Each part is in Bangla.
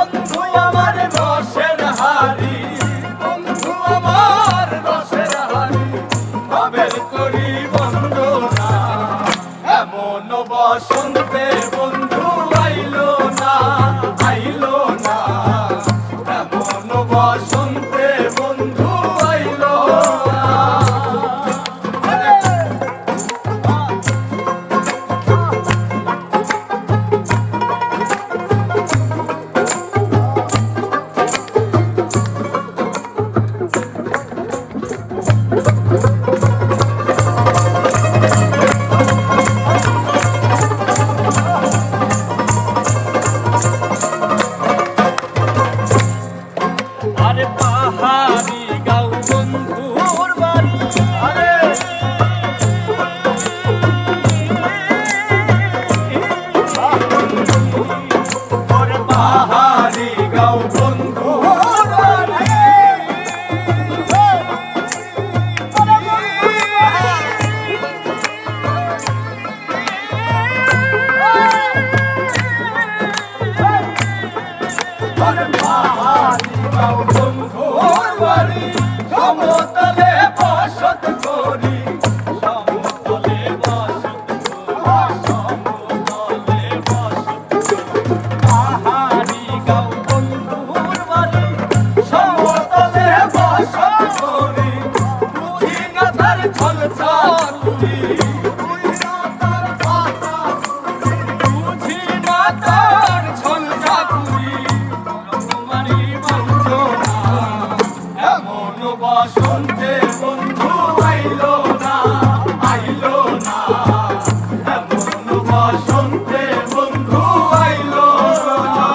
বন্ধু আমার রসের হাড়ি, বন্ধু আমার রসের হাড়ি, ভবের করি বন্দনা। এমন বসন্তে বন্ধু আইলো না, আইলো না, এমন বসন্তে বন্ধু আইলো না। আরে পাহাড়ি গাঁও বন্ধুর বাড়ি, আরে ওরে পাহাড়ি গাঁও বন্ধুর বাড়ি, ওরে পাহাড়ি গাঁও বন্ধুর বাড়ি, সমতলে বসত করি, সমতলে বসত করি, সমতলে বসত করি। পাহাড়ি গাঁও বন্ধুর বাড়ি, সমতলে বসত করি, বুঝি না তার ছলছাতুরি, বুঝি না তার পাতাতুরি, বুঝি না তার ছলছাতুরি, তোমারই বঞ্চনা। এমন বসন্তে বন্ধু আইলো না, আইলো না, এমন বসন্তে বন্ধু আইলো না।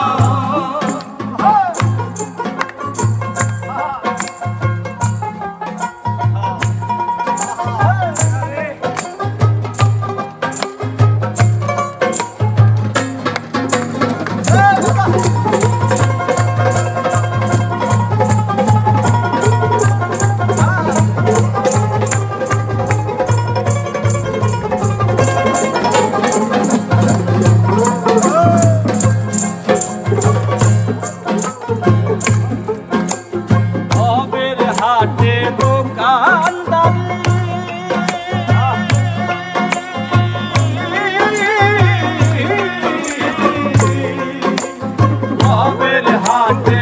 ভবের হাটে দোকানদারি, ভবের হাটে